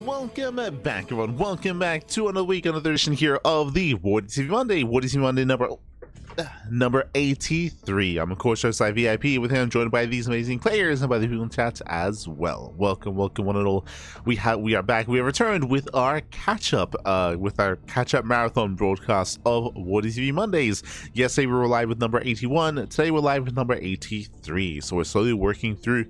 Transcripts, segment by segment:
Welcome back, everyone. Welcome back to another week, another edition here of the WardiTV Monday. WardiTV Monday number 83. I'm of course host ZvP. With him, I'm joined by these amazing players and by the people in chat as well. Welcome, one and all. We are back. We have returned with our catch-up, marathon broadcast of WardiTV Mondays. Yesterday we were live with number 81. Today we're live with number 83. So we're slowly working through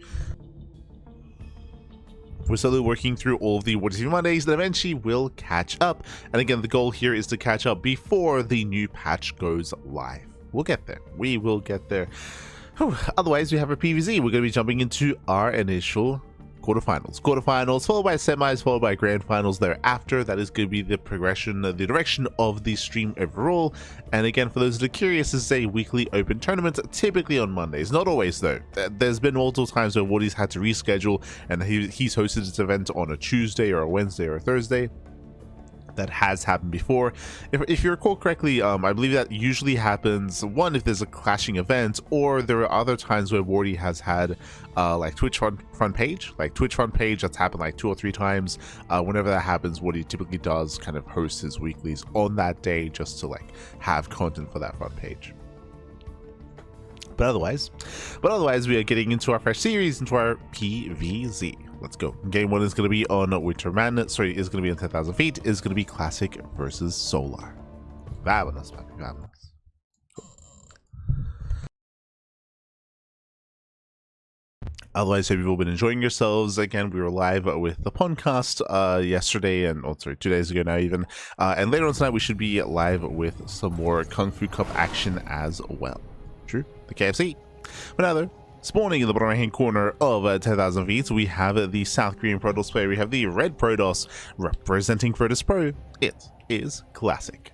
all of the WardiTV Mondays, and eventually we'll catch up. And again, the goal here is to catch up before the new patch goes live. We'll get there. We will get there. Otherwise, we have a PvZ. We're going to be jumping into our initial quarterfinals, followed by semis, followed by grand finals thereafter. That is going to be the progression, the direction of the stream overall. And again, for those that are curious, this is a weekly open tournament, typically on Mondays. Not always, though. There's been multiple times where Wardi's had to reschedule, and he's hosted this event on a Tuesday or a Wednesday or a Thursday. That has happened before. If you recall correctly, I believe that usually happens, one, if there's a clashing event, or there are other times where Wardi has had like Twitch front page, that's happened like 2 or 3 times. Whenever that happens, Wardi typically does kind of host his weeklies on that day just to like have content for that front page. But otherwise, we are getting into our fresh series, into our PvZ. Let's go. Game 1 is going to be on Winterman. Is going to be on 10,000 feet. Is going to be Classic versus Solar. Vámonos, papi, vámonos. Otherwise, hope you've all been enjoying yourselves. Again, we were live with the podcast yesterday, and 2 days ago now even. And later on tonight, we should be live with some more Kung Fu Cup action as well. True, the KFC. But now though, spawning in the bottom right hand corner of 10,000 feet, we have the South Korean Protoss player. We have the red Protoss representing Protoss Pro. It is Classic.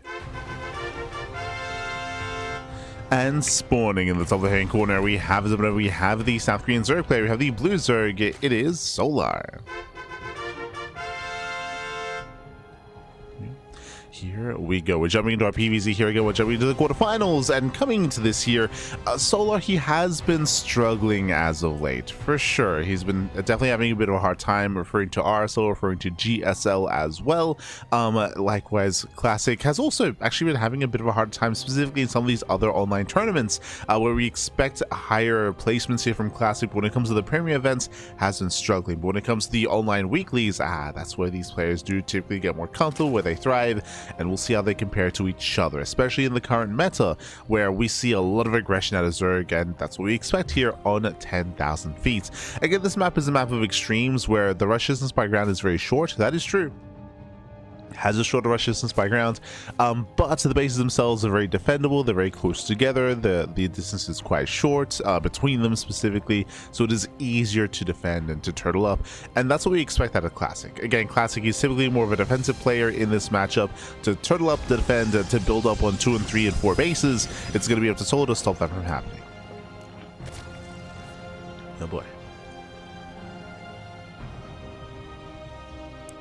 And spawning in the top right hand corner, we have the South Korean Zerg player. We have the blue Zerg. It is Solar. Here we go. We're jumping into our PvZ. Here we go. We're jumping into the quarterfinals, and coming into this here, Solar, he has been struggling as of late, for sure. He's been definitely having a bit of a hard time, referring to RSL, referring to GSL as well. Likewise, Classic has also actually been having a bit of a hard time, specifically in some of these other online tournaments, where we expect higher placements here from Classic. But when it comes to the Premier events, has been struggling. But when it comes to the online weeklies, that's where these players do typically get more comfortable, where they thrive. And we'll see how they compare to each other, especially in the current meta, where we see a lot of aggression out of Zerg, and that's what we expect here on 10,000 feet. Again, this map is a map of extremes, where the rush distance by ground is very short. That is true. Has a shorter rush distance by ground, but the bases themselves are very defendable. They're very close together. The distance is quite short between them specifically, so it is easier to defend and to turtle up, and that's what we expect out of Classic. Again, Classic is typically more of a defensive player in this matchup. To turtle up, to defend, to build up on 2 and 3 and 4 bases, it's going to be up to Solar to stop that from happening. Oh boy.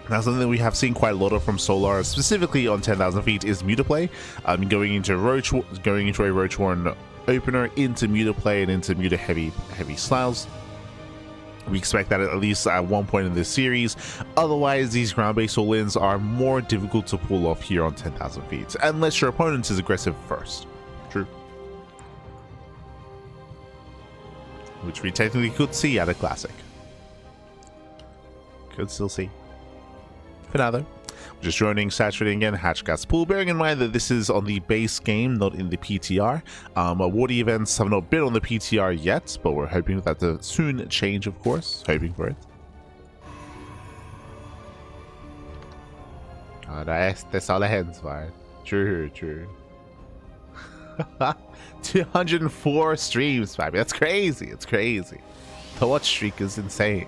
Now, something that we have seen quite a lot of from Solar, specifically on 10,000 feet, is Mutaplay. Going into a Roach Warren opener, into Mutaplay, and into Muta heavy styles. We expect that at least at one point in this series. Otherwise, these ground-based all-ins are more difficult to pull off here on 10,000 feet, unless your opponent is aggressive first. True. Which we technically could see at a Classic. Could still see. For now though, just joining, saturating again, Hatchcast Pool, bearing in mind that this is on the base game, not in the PTR. Wardi events have not been on the PTR yet, but we're hoping that to soon change, of course. Hoping for it. That's all the hands var. True. 204 streams, baby. That's crazy. It's crazy. The watch streak is insane.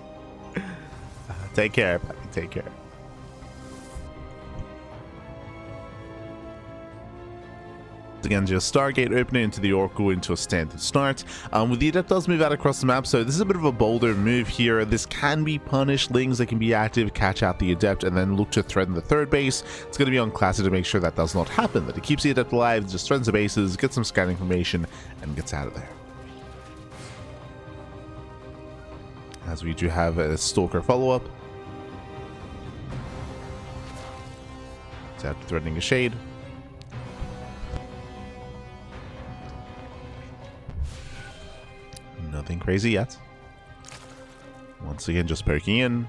Take care, baby. Take care. Again, just Stargate opener into the Oracle into a standard start. With the Adept does move out across the map, so this is a bit of a bolder move here. This can be punished. Lings that can be active, catch out the Adept, and then look to threaten the third base. It's going to be on Classic to make sure that does not happen, that it keeps the Adept alive, just threatens the bases, gets some scan information, and gets out of there. As we do have a Stalker follow-up. It's out threatening a shade. Nothing crazy yet. Once again, just poking in.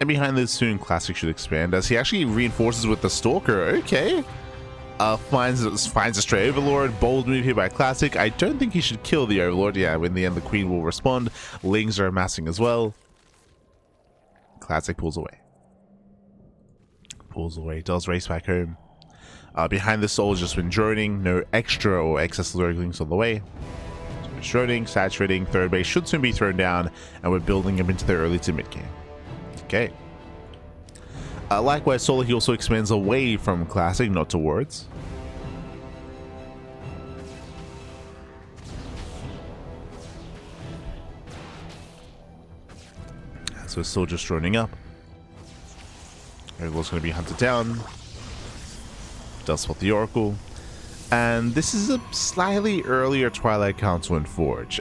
And behind this, soon Classic should expand as he actually reinforces with the Stalker. Okay. Finds a stray Overlord. Bold move here by Classic. I don't think he should kill the Overlord. Yeah, in the end, the Queen will respond. Lings are amassing as well. Classic pulls away. Does race back home. Behind the Soul has just been droning. No extra or excess Lurglings on the way. So it's droning, saturating. Third base should soon be thrown down. And we're building him into the early to mid game. Okay. Likewise, Solar he also expands away from Classic, not towards. So it's still just droning up. Oracle's going to be hunted down. Does spot the Oracle. And this is a slightly earlier Twilight Council and Forge.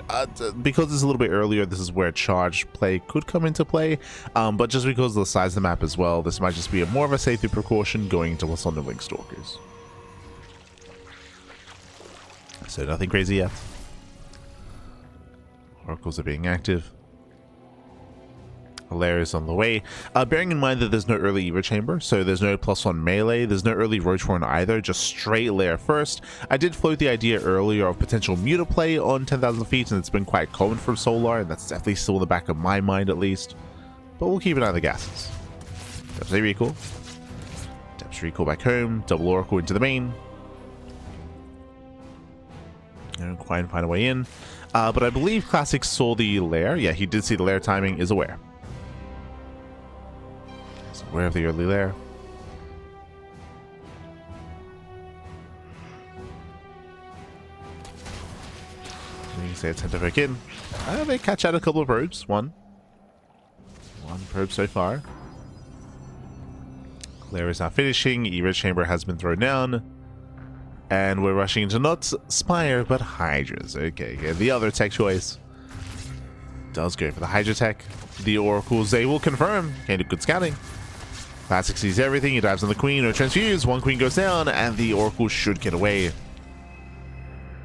Because it's a little bit earlier, this is where charge play could come into play. But just because of the size of the map as well, this might just be more of a safety precaution going into what's on the Link Stalkers. So nothing crazy yet. Oracles are being active. Hilarious on the way. Bearing in mind that there's no early Eva Chamber, so there's no +1 melee, there's no early Roach Horn either, just straight lair first. I did float the idea earlier of potential Muta play on 10,000 feet, and it's been quite common from Solar, and that's definitely still in the back of my mind at least. But we'll keep an eye on the gases. Depths a recall. Depths recall back home, double Oracle into the main. And quite find a way in. But I believe Classic saw the lair. Yeah, he did see the lair timing, is aware. Aware of the early lair. You say attempt to hook in. They catch out a couple of probes. One probe so far. Lair is now finishing. Eva Chamber has been thrown down. And we're rushing into not Spire, but Hydras. Okay, the other tech choice does go for the Hydra tech. The Oracles, they will confirm. Okay, good scouting. Classic sees everything. He dives on the Queen. No transfuse. One Queen goes down, and the Oracle should get away.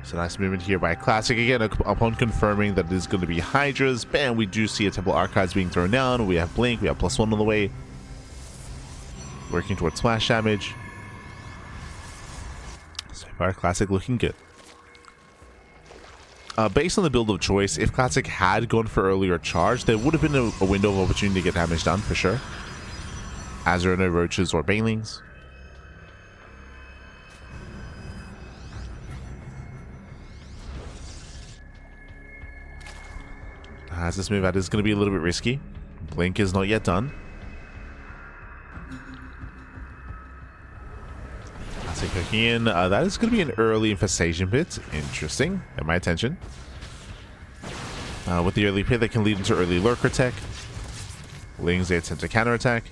So nice movement here by Classic. Again, upon confirming that it is going to be Hydras, bam, we do see a Temple Archives being thrown down. We have Blink. We have +1 on the way. Working towards splash damage. So far, Classic looking good. Based on the build of choice, if Classic had gone for earlier charge, there would have been a window of opportunity to get damage done for sure. As there are no roaches or banelings. As this move out is going to be a little bit risky. Blink is not yet done. Classic hooking in. That is going to be an early infestation pit. Interesting. Get my attention. With the early pit, that can lead into early lurker tech. Lings, they attempt to counterattack.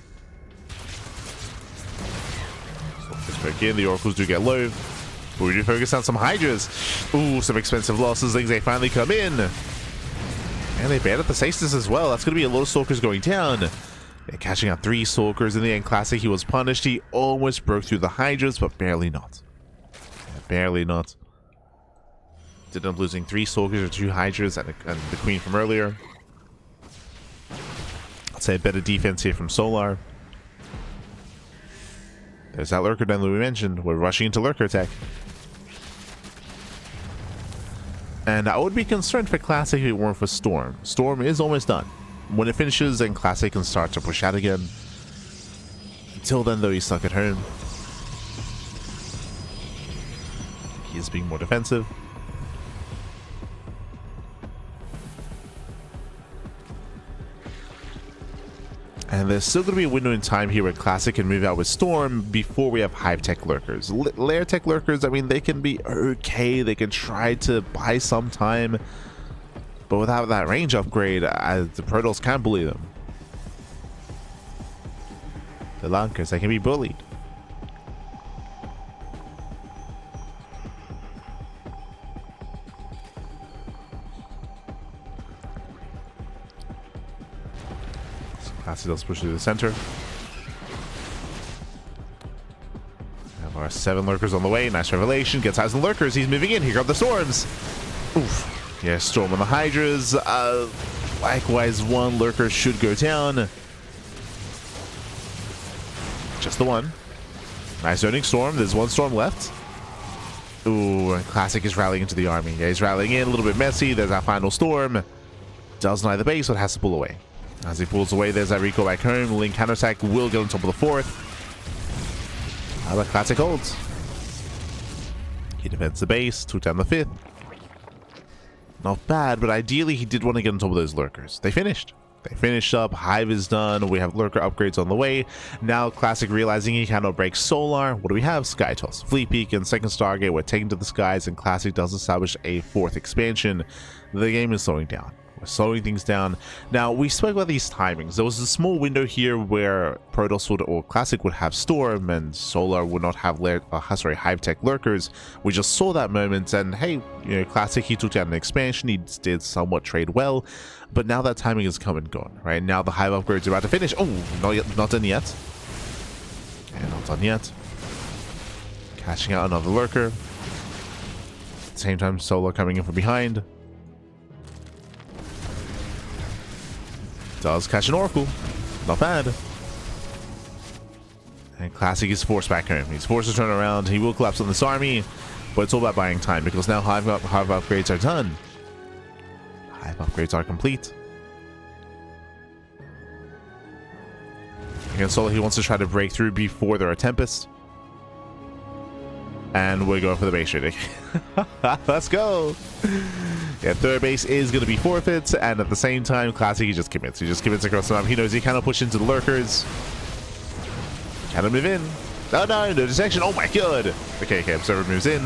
Again, the Oracles do get low, but we do focus on some Hydras. Ooh, some expensive losses. Things they finally come in, and they banned up the Stasis as well. That's going to be a lot of Stalkers going down. They're catching out 3 Stalkers in the end. Classic, he was punished. He almost broke through the Hydras, but barely not. Yeah, barely not. Did end up losing 3 Stalkers or 2 Hydras and the Queen from earlier. I'd say a better defense here from Solar. There's that lurker down that we mentioned. We're rushing into lurker tech. And I would be concerned for Classic if it weren't for Storm. Storm is almost done. When it finishes, then Classic can start to push out again. Until then, though, he's stuck at home. He is being more defensive. And there's still going to be a window in time here where Classic can move out with Storm before we have Hive Tech Lurkers. Lair Tech Lurkers, I mean, they can be okay. They can try to buy some time. But without that range upgrade, the Protoss can't bully them. The Lankers, they can be bullied. Classic does push through the center. Our 7 lurkers on the way. Nice revelation. Gets eyes on the lurkers. He's moving in. Here come the storms. Oof. Yeah, storm on the hydras. Likewise, 1 lurker should go down. Just the 1. Nice zoning storm. There's 1 storm left. Ooh, and Classic is rallying into the army. Yeah, he's rallying in. A little bit messy. There's our final storm. Does deny the base, but has to pull away. As he pulls away, there's that recall back home. Link counterattack will get on top of the 4th. But Classic holds. He defends the base, took down the 5th. Not bad, but ideally he did want to get on top of those lurkers. They finished. They finished up. Hive is done. We have lurker upgrades on the way. Now Classic realizing he cannot break Solar. What do we have? Sky Toss, Fleet Peak, and Second Stargate were taken to the skies, and Classic does establish a 4th expansion. The game is slowing down. Slowing things down. Now, we spoke about these timings. There was a small window here where Protoss would, or Classic would have Storm and Solar would not have Hive Tech Lurkers. We just saw that moment, and hey, you know, Classic, he took down an expansion. He did somewhat trade well, but now that timing is come and gone, right? Now the Hive upgrades are about to finish. Oh, not done yet. Okay, not done yet. Catching out another Lurker. At the same time, Solar coming in from behind. Does catch an Oracle. Not bad. And Classic is forced back home. He's forced to turn around. He will collapse on this army, but it's all about buying time because now Hive upgrades are done. Hive upgrades are complete. Against Solar, he wants to try to break through before there are Tempests. And we're going for the base trading. Let's go. Yeah, 3rd base is going to be forfeits, and at the same time, Classic, he just commits. He just commits across the map. He knows he cannot push into the lurkers. Cannot move in. Oh no, no detection. Oh my god. Okay, Observer moves in.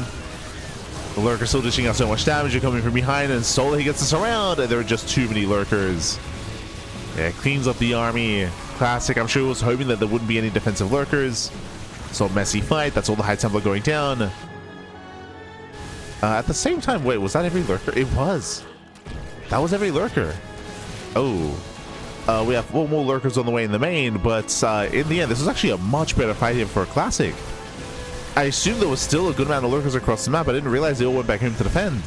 The lurker's still dishing out so much damage. You're coming from behind, and Solar, he gets us around, and there are just too many lurkers. Yeah, cleans up the army. Classic, I'm sure, was hoping that there wouldn't be any defensive lurkers. So messy fight. That's all the High Templar going down. At the same time, wait, was that every lurker? It was. That was every lurker. Oh. We have 4 more lurkers on the way in the main, but in the end, this was actually a much better fight here for a Classic. I assumed there was still a good amount of lurkers across the map. I didn't realize they all went back home to defend.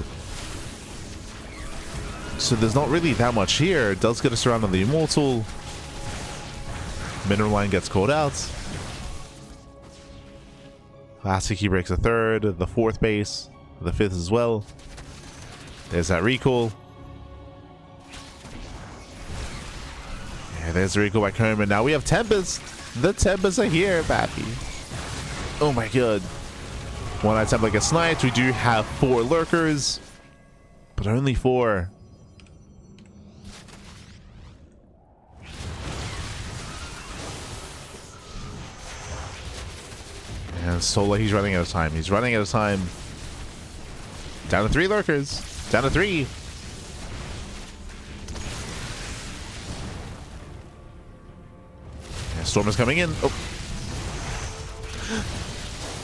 So there's not really that much here. It does get us around on the Immortal. Mineral Line gets called out. Classic, he breaks the 3rd, the 4th base, the 5th as well. There's that recall. Yeah, there's the recall back home, and now we have Tempest. The Tempests are here, baby. Oh my god. 1 High Templar gets sniped. We do have 4 lurkers, but only 4. And Solar, he's running out of time. He's running out of time. Down to 3 lurkers. Down to 3. And Storm is coming in. Oh.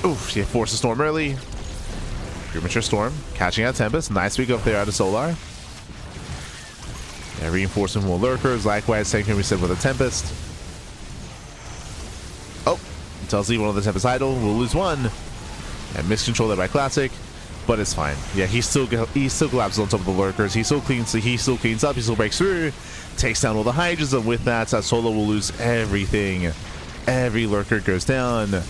Oof, yeah, force the Storm early. Premature Storm. Catching out Tempest. Nice week up there out of Solar. Yeah, reinforcing more lurkers. Likewise, same thing we said with the Tempest. Oh. Tells leave one of the Tempest idle. We'll lose 1. And miscontrol there by Classic, but it's fine. Yeah, he still collapses on top of the lurkers. He still cleans up. He still breaks through, takes down all the hydras, and with that, Solar will lose everything. Every lurker goes down.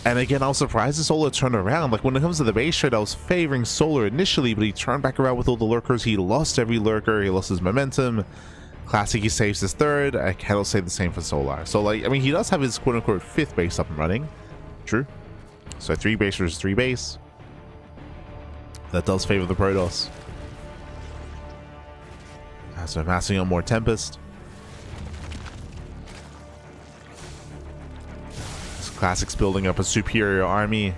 And again, I was surprised that Solar turned around. Like when it comes to the base trade, I was favoring Solar initially, but he turned back around with all the lurkers. He lost every lurker. He lost his momentum. Classic, he saves his 3rd. I cannot say the same for Solar. So, like, I mean, he does have his quote-unquote 5th base up and running. True. So 3 base versus 3 base. That does favor the Protoss. So amassing on more Tempest. This Classic's building up a superior army.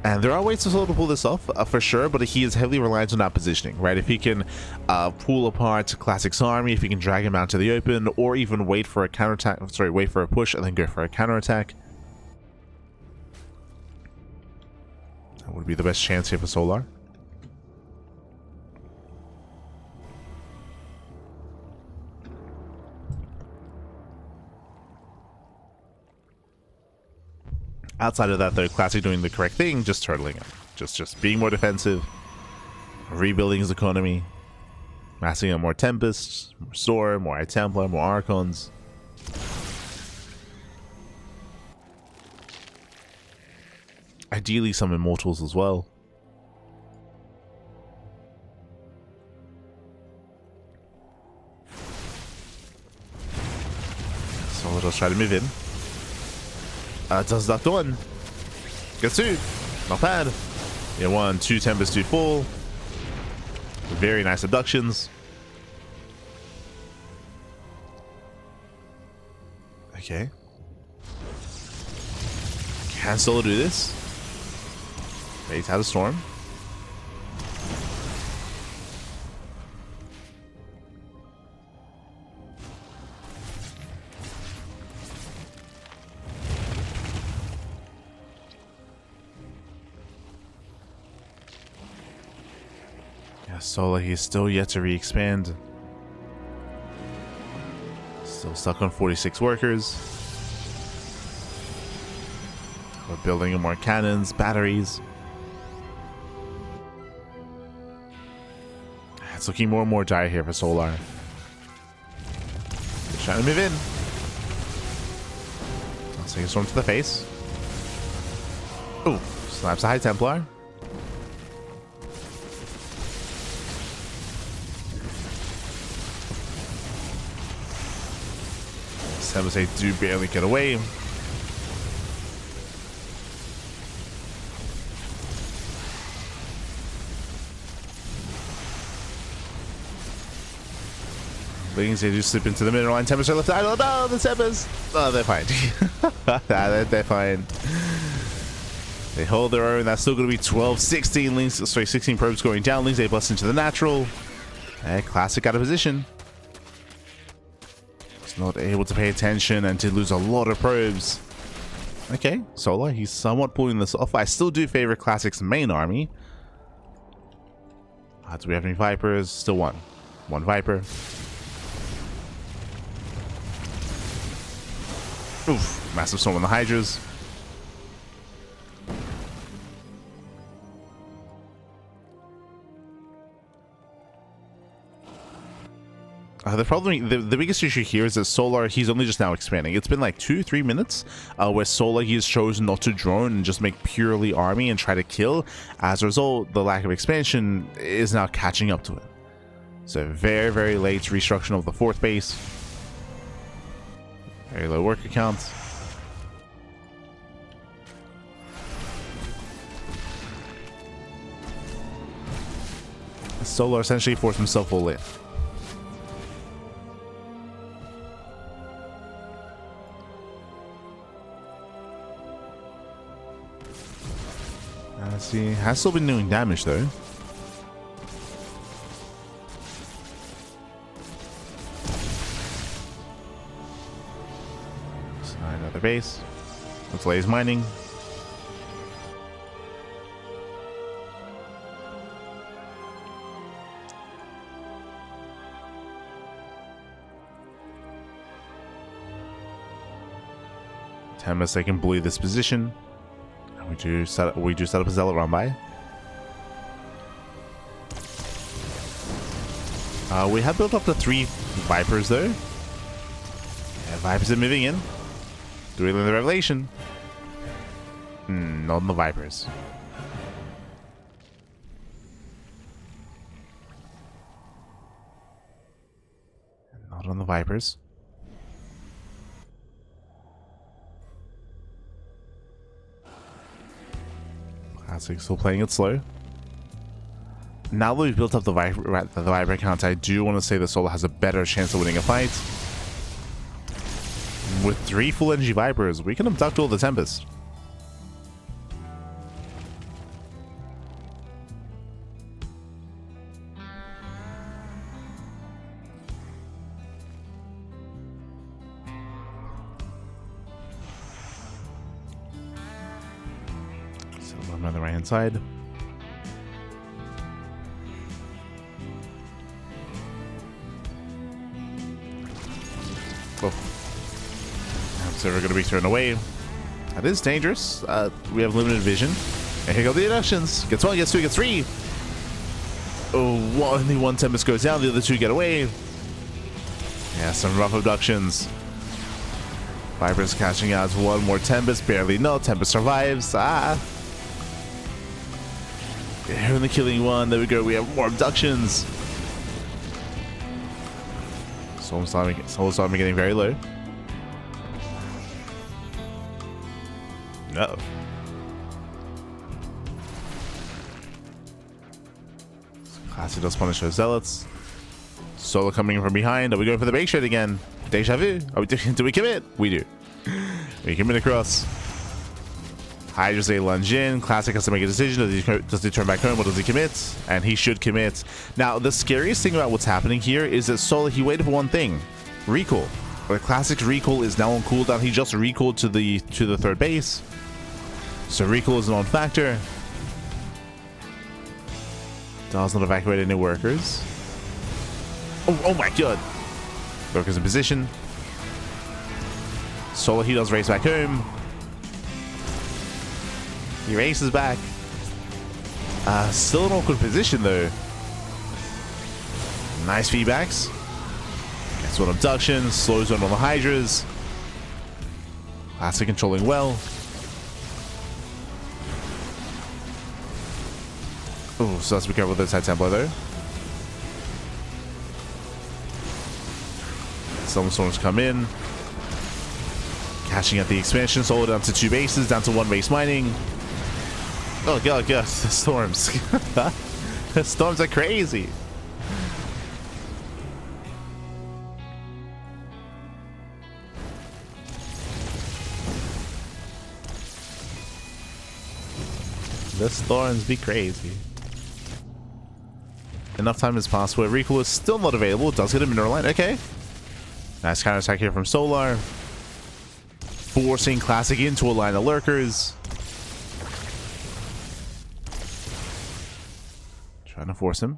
And there are ways to sort of pull this off, for sure, but he is heavily reliant on that positioning, right? If he can pull apart Classic's army, if he can drag him out to the open, or even wait for a counterattack, sorry, wait for a push and then go for a counterattack. That would be the best chance here for Solar. Outside of that, though, Classic doing the correct thing, just turtling it. Just being more defensive, rebuilding his economy, massing out more Tempests, more Storm, more High Templar, more Archons. Ideally, some Immortals as well. So let us try to move in. Does that one? Gets two. Not bad. Yeah, 1, 2 Tempest, 2 4. Very nice abductions. Okay. Can Solo do this? He's had a storm. Yeah, Solo, he's still yet to re-expand. Still stuck on 46 workers. We're building more cannons, batteries. It's looking more and more dire here for Solar. He's trying to move in. Let's take a storm to the face. Oh, slaps a High Templar. They do barely get away. They do slip into the middle line. Tempest are left idle. No, the Tempest. Oh, they're fine. They're fine. They hold their own. That's still going to be 12, 16 links. Sorry, 16 probes going down. Links A plus into the natural. Classic out of position. He's not able to pay attention and did lose a lot of probes. Okay, Solar, he's somewhat pulling this off. I still do favor Classic's main army. Do we have any Vipers? Still one. One Viper. Oof, massive storm on the Hydras. The biggest issue here is that Solar, he's only just now expanding. It's been like 2-3 minutes where Solar, he has chosen not to drone and just make purely army and try to kill. As a result, the lack of expansion is now catching up to it. So very, very late restructuring of the 4th base. Very low worker count. Solar essentially forced himself full in. See, has still been doing damage though. So another base. Let's laze mining. Tempest, they can bully this position. We do set up a Zealot run by. We have built up to 3 Vipers though. Yeah, Vipers are moving in. Doing the Revelation. Not on the Vipers. Not on the Vipers. Classic still playing it slow. Now that we've built up the Viper count, I do want to say that Solar has a better chance of winning a fight. With 3 full energy Vipers, we can abduct all the Tempest. On the right hand side. Oh. So we're going to be thrown away. That is dangerous. We have limited vision. And here go the deductions. Gets 1, gets 2, gets 3. Oh, only one Tempest goes down. The other 2 get away. Yeah, some rough abductions. Viper's catching out 1 more Tempest. Barely. No, Tempest survives. Here in the killing one. There we go. We have more abductions. Soul Storm getting very low. No. Classic does punish those zealots. Solo coming in from behind. Are we going for the bake shot again? Deja vu. Do we commit? We do. We commit across. Hydra's a lunge in. Classic has to make a decision. Does he turn back home or does he commit? And he should commit. Now, the scariest thing about what's happening here is that Solo, he waited for one thing. Recall. The Classic's recall is now on cooldown. He just recalled to the third base. So recall is a non-factor. Does not evacuate any workers. Oh my god. Workers in position. Solo, he does race back home. He races back. Still an awkward position though. Nice feedbacks. Gets one abduction. Slows down on the Hydras. Classic controlling well. Oh, so let's be careful with this side Templar though. Some storms come in. Catching at the expansion. Solo down to 2 bases. Down to 1 base mining. Oh god, the storms. The storms are crazy. The storms be crazy. Enough time has passed where recall is still not available. It does get a mineral line. Okay. Nice counter attack here from Solar. Forcing Classic into a line of lurkers. Trying to force him.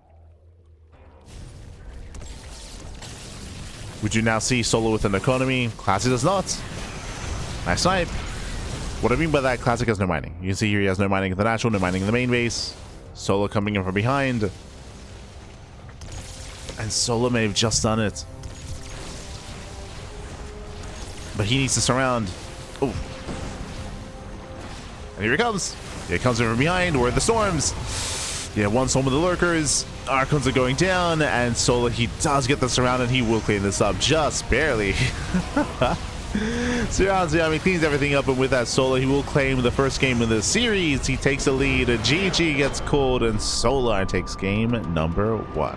We do now see Solo with an economy. Classic does not. Nice snipe. What I mean by that, Classic has no mining. You can see here he has no mining in the natural, no mining in the main base. Solo coming in from behind. And Solo may have just done it. But he needs to surround. Oh. And here he comes. Here he comes in from behind. Where are the storms? Yeah, one storm with the lurkers. Archons are going down. And Solo, he does get the surround and he will clean this up just barely. Surrounds the army, cleans everything up, and with that Solo, he will claim the first game of the series. He takes the lead. GG gets called, and Solar takes game number 1.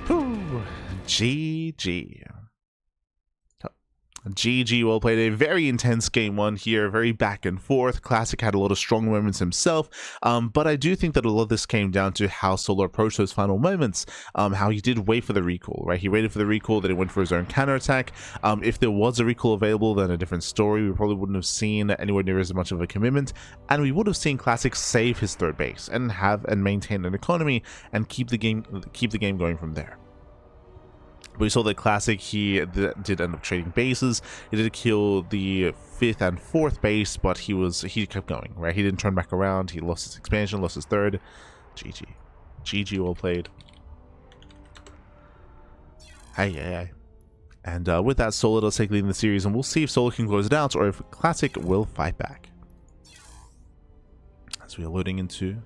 Whew. GG. GG well played. A very intense game 1 here, very back and forth. Classic had a lot of strong moments himself, but I do think that a lot of this came down to how Solar approached those final moments, how he did wait for the recall, right? He waited for the recall, then he went for his own counterattack. If there was a recall available, then a different story. We probably wouldn't have seen anywhere near as much of a commitment, and we would have seen Classic save his third base and maintain an economy and keep the game going from there. We saw that Classic, he did end up trading bases. He did kill the 5th and 4th base, but he kept going, right? He didn't turn back around. He lost his expansion, lost his 3rd. GG. GG well played. Hey. And with that, Solo does take lead in the series, and we'll see if Solo can close it out or if Classic will fight back. As we are loading into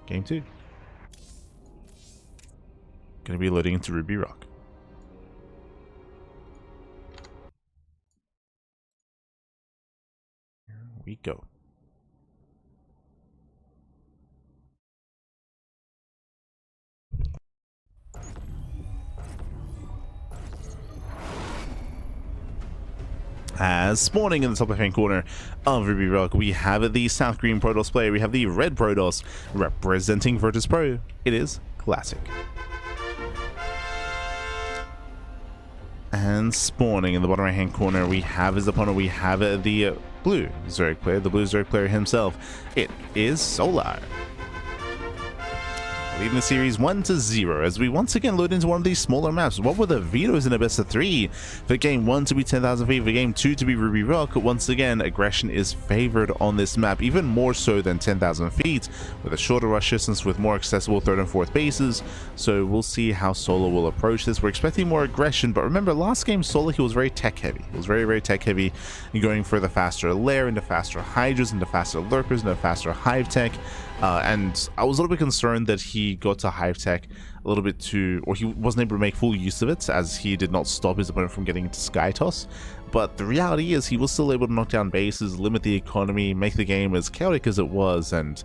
game 2. Going to be loading into Ruby Rock. We go. As spawning in the top left-hand corner of Ruby Rock, we have the South Green Protoss player. We have the Red Protoss representing Virtus Pro. It is Classic. And spawning in the bottom right-hand corner, we have his opponent. We have the blue Zerg player, the blue Zerg player himself. It is Solar. leading the series 1-0 as we once again load into one of these smaller maps. What were the vetoes in a best of 3? For game 1 to be 10,000 feet, for game 2 to be Ruby Rock, once again aggression is favored on this map, even more so than 10,000 feet, with a shorter rush distance with more accessible 3rd and 4th bases. So we'll see how Solar will approach this. We're expecting more aggression, but remember last game Solar, he was very tech heavy. He was very tech heavy, going for the faster lair, into faster hydras, into faster lurkers, into faster hive tech. And I was a little bit concerned that he got to hive tech a little bit too, or he wasn't able to make full use of it, as he did not stop his opponent from getting into sky toss. But the reality is he was still able to knock down bases, limit the economy, make the game as chaotic as it was, and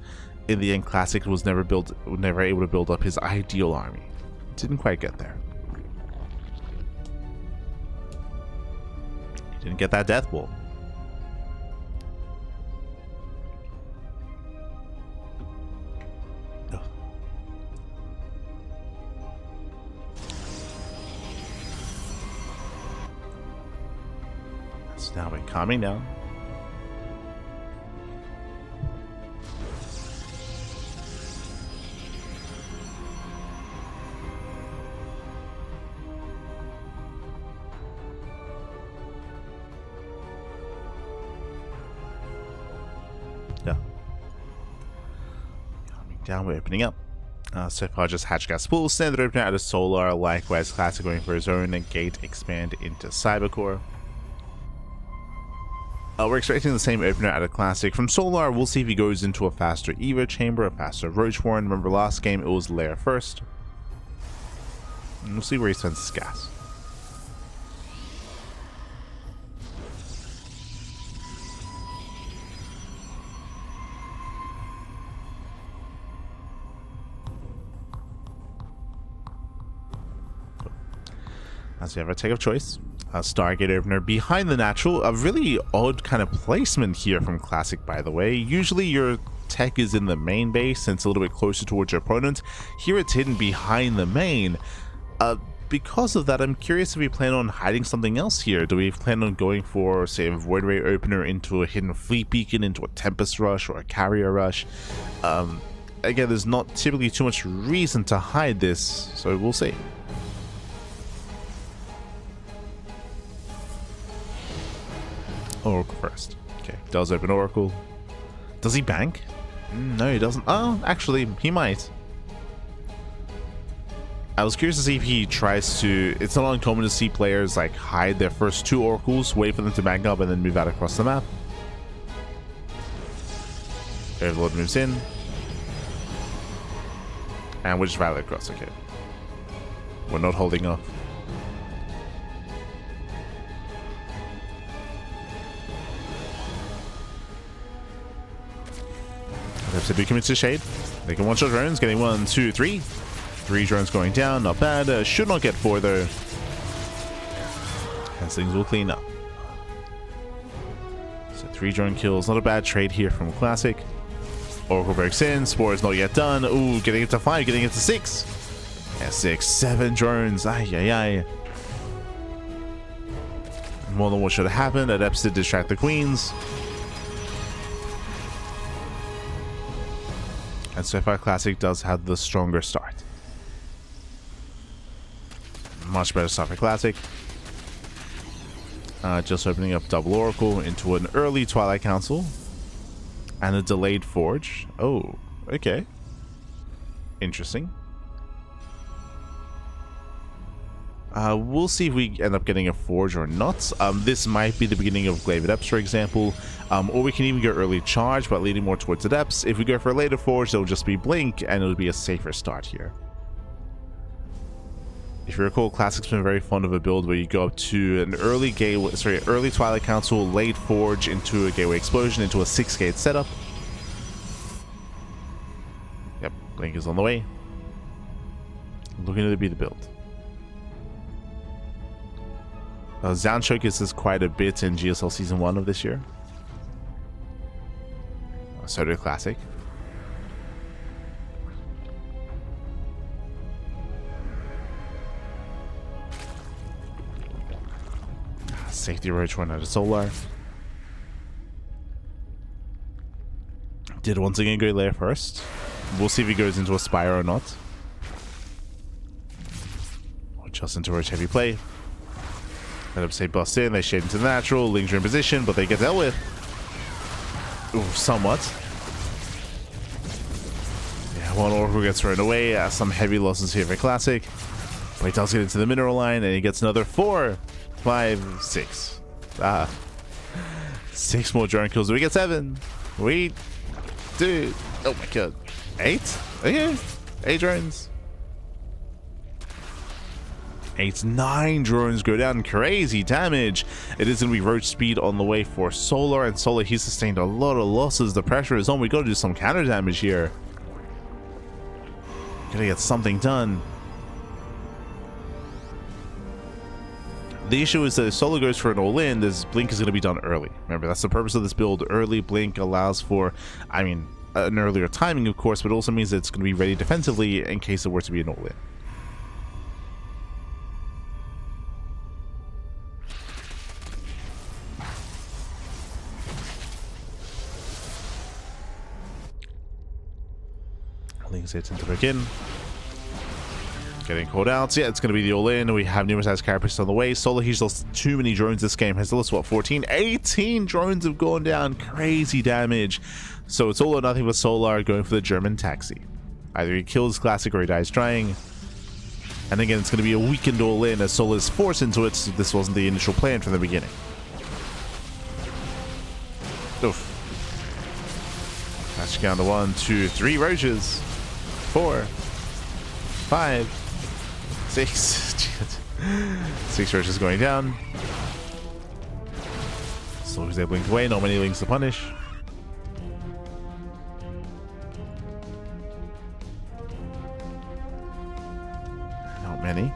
in the end Classic was never able to build up his ideal army. Didn't quite get there. He didn't get that death ball. Now we're calming down. Yeah. Calming down, we're opening up. So far just Hatch Gas Pool, Standard opener out of Solar, likewise Classic going for his own gate expand into Cybercore. We're expecting the same opener at a Classic. From Solar, we'll see if he goes into a faster Evo Chamber, a faster Roach Warren. Remember last game, it was Lair first. And we'll see where he spends his gas. As we have our take of choice. Stargate opener behind the natural. A really odd kind of placement here from Classic, by the way. Usually your tech is in the main base and it's a little bit closer towards your opponent. Here it's hidden behind the main. Because of that, I'm curious if we plan on hiding something else here. Do we plan on going for, say, a Void Ray opener into a hidden Fleet Beacon, into a Tempest Rush or a Carrier Rush? Again, there's not typically too much reason to hide this, so we'll see. Oracle first. Okay, does open Oracle. Does he bank? No, he doesn't. Oh, actually, he might. I was curious to see if he tries to... It's not uncommon to see players like hide their first 2 Oracles, wait for them to bank up, and then move out across the map. Overlord moves in. And we're just rally across, okay. We're not holding off. So do commit to Shade. They can one-shot drones, getting 1, 2, 3. 3 drones going down, not bad. Should not get 4 though. As things will clean up. So 3 drone kills, not a bad trade here from Classic. Oracle breaks in, Spore is not yet done. Ooh, getting it to 5, getting it to 6. Yeah, 6, 7 drones. Ay. More than what should have happened. Adepts did distract the queens. And so far Classic does have the stronger start. Much better start for Classic. Just opening up double Oracle into an early Twilight Council. And a delayed Forge. Oh, okay. Interesting. We'll see if we end up getting a Forge or not. This might be the beginning of Glaive Adepts, for example. Or we can even go early Charge, but leaning more towards Adepts. If we go for a later Forge, it'll just be Blink, and it'll be a safer start here. If you recall, Classic's been very fond of a build where you go up to an early early Twilight Council, late Forge into a Gateway Explosion, into a 6-gate setup. Yep, Blink is on the way. Looking to be the build. Zan showcased this quite a bit in GSL Season 1 of this year. So did Classic. Safety Roach one out of Solar. Did once again go there first. We'll see if he goes into a Spire or not. Just into roach heavy play. Let him say bust in. They shade into the natural. Lings are in position, but they get dealt with. Ooh, somewhat. Yeah, one Oracle gets thrown away. Some heavy losses here for Classic. But he does get into the mineral line, and he gets another 4, 5, 6. 6 more drone kills. We get 7. We do. Oh my god. 8? Okay. 8 drones. 9 drones go down. Crazy damage. It is going to be roach speed on the way for Solar, and Solar, he sustained a lot of losses. The pressure is on. We got to do some counter damage here. Gotta get something done. The issue is that if Solar goes for an all-in, this Blink is going to be done early. Remember, that's the purpose of this build. Early Blink allows for, I mean, an earlier timing, of course, but it also means that it's going to be ready defensively in case it were to be an all-in. Lings hits into begin. Getting called out. Yeah, it's going to be the all-in. We have numerous carapaces on the way. Solar, he's lost too many drones this game. Has lost, what, 14? 18 drones have gone down. Crazy damage. So it's all or nothing with Solar going for the German taxi. Either he kills Classic or he dies trying. And again, it's going to be a weakened all-in as Solar is forced into it. So this wasn't the initial plan from the beginning. Oof. Catching down to 1, 2, 3 roaches. 4, 5, 6. 6 roaches going down. So he's able to blink away. Not many links to punish. Not many.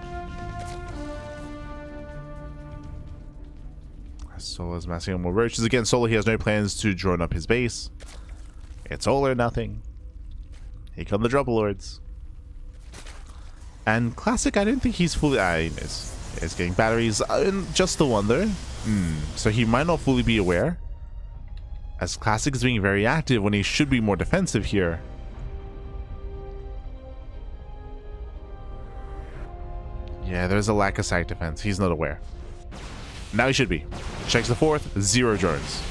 Solar's massing on more roaches. Again, Solar, he has no plans to drone up his base. It's all or nothing. Here come the Dropper Lords. And Classic, I don't think he's fully... He's getting batteries. Just the one, though. So he might not fully be aware. As Classic is being very active when he should be more defensive here. Yeah, there's a lack of site defense. He's not aware. Now he should be. Checks the 4th. 0 drones.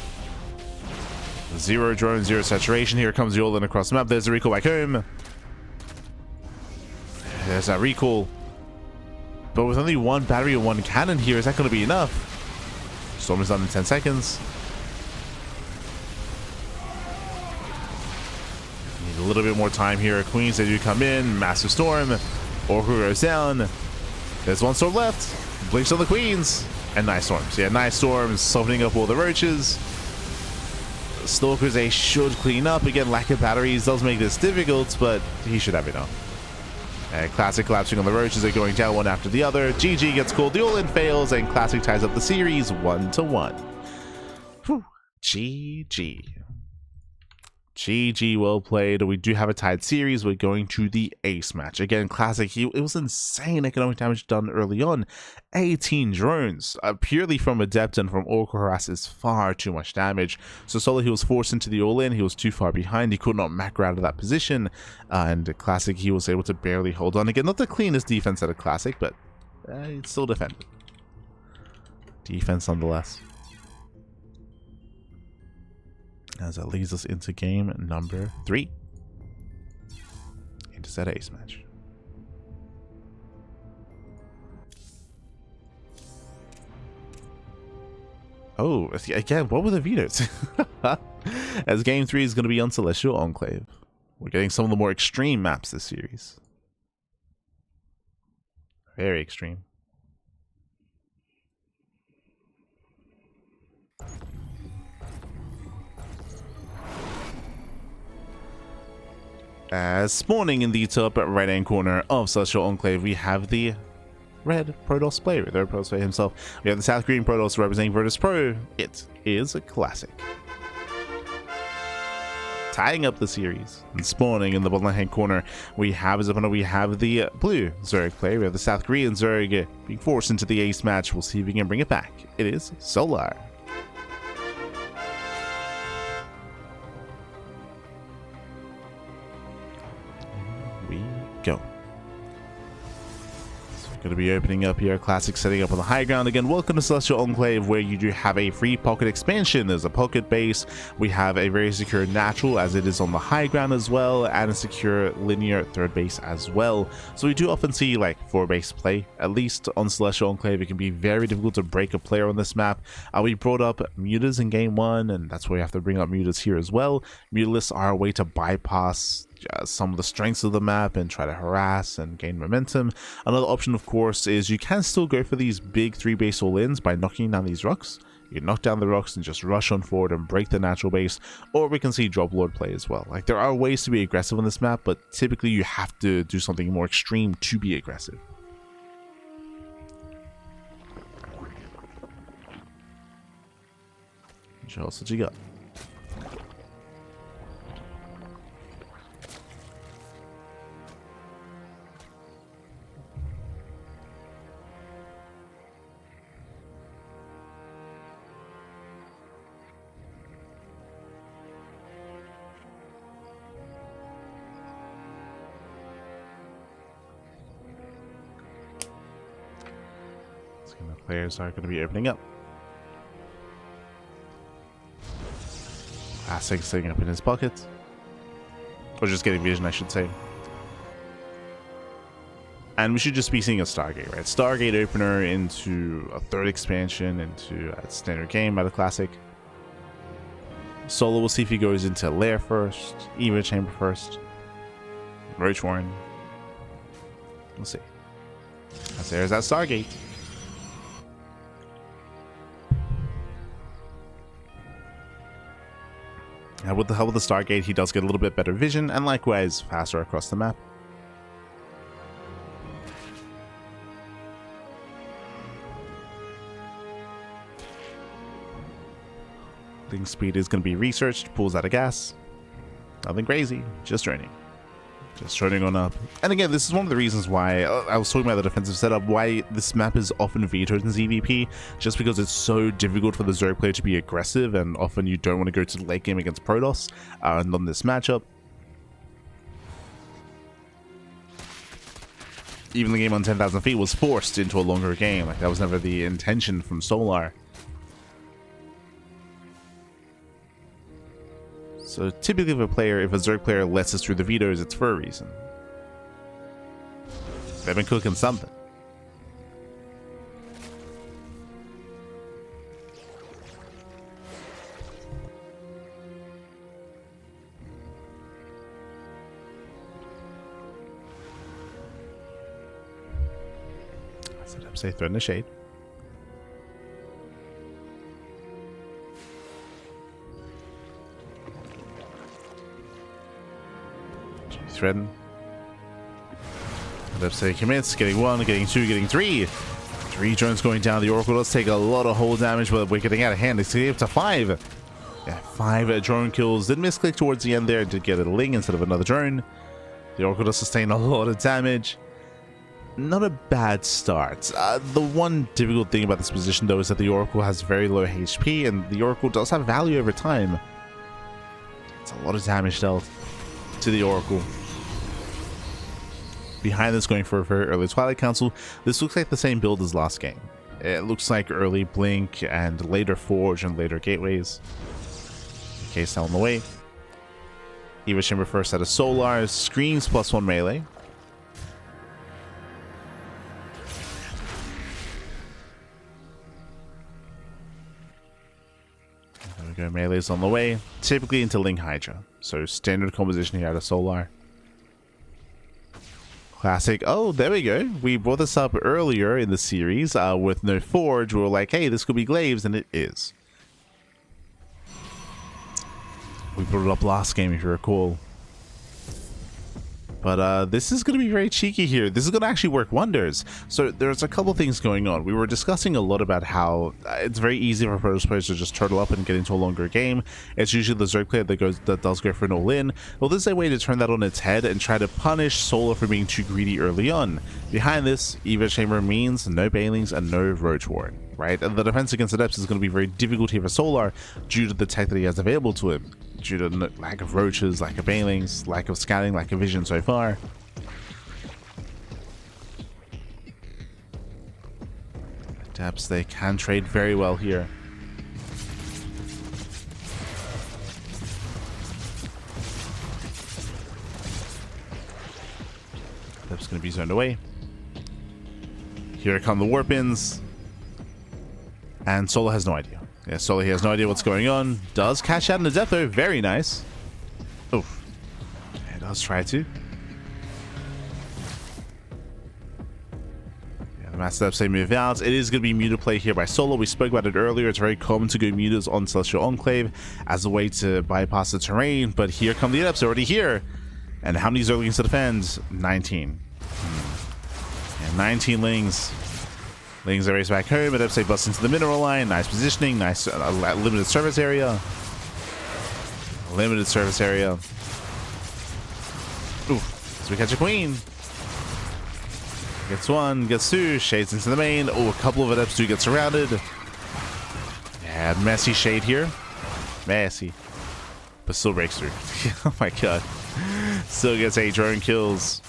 0 drones, 0 saturation. Here comes the all-in across the map. There's a recall back home. There's that recall. But with only 1 battery and 1 cannon here, is that going to be enough? Storm is done in 10 seconds. Need a little bit more time here. Queens, they do come in. Massive storm. Oracle goes down. There's 1 storm left. Blinks on the Queens. And nice storms. Yeah, nice storms. Softening up all the roaches. Stalkers, they should clean up. Again, lack of batteries does make this difficult, but he should have enough. Classic collapsing on the roaches. They're going down one after the other. GG gets called. The all-in fails, and Classic ties up the series 1-1. Whew. GG. GG, well played. We do have a tied series. We're going to the ace match. Again, Classic, it was insane economic damage done early on. 18 drones, purely from Adept and from Oracle Harass is far too much damage. So Solar, he was forced into the all-in. He was too far behind. He could not macro out of that position. And Classic, he was able to barely hold on. Again, not the cleanest defense at a Classic, but it's still defended. Defense nonetheless. As that leads us into game number 3. Into that ace match. Oh, again, what were the vetoes? As game 3 is going to be on Celestial Enclave. We're getting some of the more extreme maps this series. Very extreme. As spawning in the top right hand corner of Celestial Enclave, we have the red Protoss player, the red Protoss player himself. We have the South Green Protoss representing Virtus Pro. It is a Classic. Tying up the series and spawning in the bottom hand corner, we have as opponent, we have the blue Zerg player. We have the South Korean Zerg being forced into the ace match. We'll see if we can bring it back. It is Solar. We go. So Going to be opening up here, classic setting up on the high ground. Again, welcome to Celestial Enclave, where you do have a free pocket expansion. There's a pocket base. We have a very secure natural, as it is on the high ground as well, and a secure linear third base as well. So we do often see like 4-base play, at least on Celestial Enclave. It can be very difficult to break a player on this map. We brought up mutas in game 1, and that's why we have to bring up mutas here as well. Mutalists are a way to bypass some of the strengths of the map and try to harass and gain momentum. Another option, of course, is you can still go for these big 3-base all-ins by knocking down these rocks. You can knock down the rocks and just rush on forward and break the natural base, or we can see drop lord play as well. Like, there are ways to be aggressive on this map, but typically you have to do something more extreme to be aggressive. Charles, what you got? The players are going to be opening up. Classic sitting up in his pocket. Or just getting vision, I should say. And we should just be seeing a Stargate, right? Stargate opener into a third expansion, into a standard game at a classic. Solo, we'll see if he goes into Lair first, Eva Chamber first, Roach Warren. We'll see. As there's that Stargate. And with the help of the Stargate, he does get a little bit better vision, and likewise faster across the map. Link speed is going to be researched, pulls out of gas. Nothing crazy, just draining. Just turning on up. And again, this is one of the reasons why I was talking about the defensive setup, why this map is often vetoed in ZvP, just because it's so difficult for the Zerg player to be aggressive, and often you don't want to go to the late game against Protoss, and on this matchup. Even the game on 10,000 feet was forced into a longer game. Like, that was never the intention from Solar. So typically if a Zerg player lets us through the vetoes, it's for a reason. They've been cooking something. Set up, say, thread in the shade. Threading. Let's say commits, getting 1, getting 2, getting 3. 3 drones going down. The Oracle does take a lot of hull damage, but we're getting out of hand. It's getting up to 5. Yeah, 5 drone kills. Did misclick towards the end there to get a Ling instead of another drone. The Oracle does sustain a lot of damage. Not a bad start. The one difficult thing about this position, though, is that the Oracle has very low HP, and the Oracle does have value over time. It's a lot of damage dealt to the Oracle. Behind this, going for a very early Twilight Council. This looks like the same build as last game. It looks like early Blink and later Forge and later Gateways. Case down the way. Eva Chamber first out of Solar. Screens +1 melee. There we go, melee's on the way. Typically into Ling Hydra. So standard composition here out of Solar. Classic. Oh, there we go. We brought this up earlier in the series with no Forge. We were like, hey, this could be Glaives, and it is. We brought it up last game, if you recall. But this is going to be very cheeky here. This is going to actually work wonders. So there's a couple things going on. We were discussing a lot about how it's very easy for Protoss players to just turtle up and get into a longer game. It's usually the Zerg player that does go for an all-in. Well, this is a way to turn that on its head and try to punish Solar for being too greedy early on. Behind this, Eva Chamber means no Banelings and no Roach Warren, right? And the defense against Adepts is going to be very difficult here for Solar due to the tech that he has available to him. Due to lack of roaches, lack of banelings, lack of scouting, lack of vision so far. Depths, they can trade very well here. Depths going to be zoned away. Here come the warp-ins. And Solo has no idea. Yeah, Solo he has no idea what's going on. Does catch out in the depth though. Very nice. Oof. It does try to. Yeah, the Master Depths, they move out. It is going to be muted play here by Solo. We spoke about it earlier. It's very common to go muted on Celestial Enclave as a way to bypass the terrain. But here come the Depths already here. And how many Zerglings to defend? 19. And 19 Lings. Lings are raced back home, but Epsay busts into the mineral line. Nice positioning, nice limited service area. Limited service area. Ooh, so we catch a queen. Gets one, gets two, shades into the main. Oh, a couple of Adepts do get surrounded. Yeah, messy shade here. Messy. But still breaks through. Oh my god. Still gets 8 drone kills.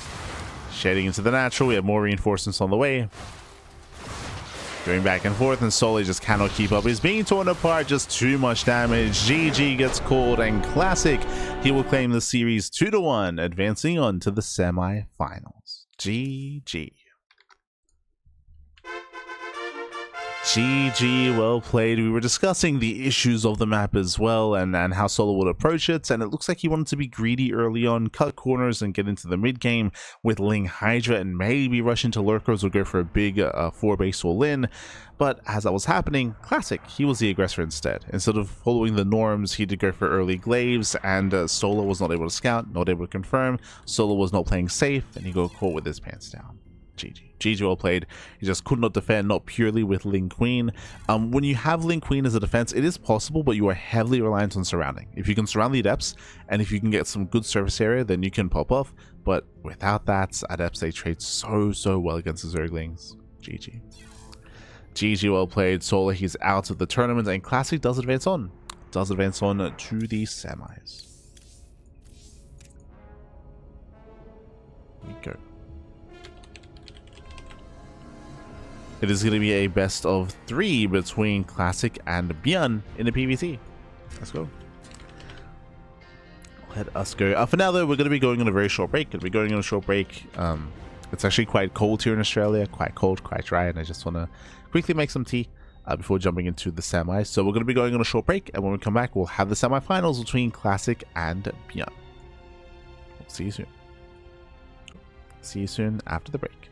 Shading into the natural. We have more reinforcements on the way. Going back and forth, and Solo just cannot keep up. He's being torn apart, just too much damage. GG gets called, and Classic, he will claim the series 2-1, advancing on to the semi-finals. GG. GG, well played. We were discussing the issues of the map as well, and how Solo would approach it, and it looks like he wanted to be greedy early on, cut corners and get into the mid game with Ling Hydra and maybe rush into lurkers or go for a big 4-base all-in. But as that was happening, Classic, he was the aggressor instead. Instead of following the norms, he did go for early glaives, and Solo was not able to scout, not able to confirm. Solo was not playing safe, and he got caught with his pants down. GG. GG, well played. He just could not defend, not purely with Ling Queen. When you have Ling Queen as a defense, it is possible, but you are heavily reliant on surrounding. If you can surround the Adepts, and if you can get some good surface area, then you can pop off. But without that, Adepts, they trade so well against the Zerglings. GG. GG, well played. Solo, he's out of the tournament, and Classic does advance on. Does advance on to the semis. Here we go. It is going to be a best of 3 between Classic and Bjorn in the PvT. Let's go. Let us go. For now, though, we're going to be going on a very short break. We're going on a short break. It's actually quite cold here in Australia. Quite cold, quite dry. And I just want to quickly make some tea before jumping into the semis. So we're going to be going on a short break. And when we come back, we'll have the semifinals between Classic and Bjorn. We'll see you soon. See you soon after the break.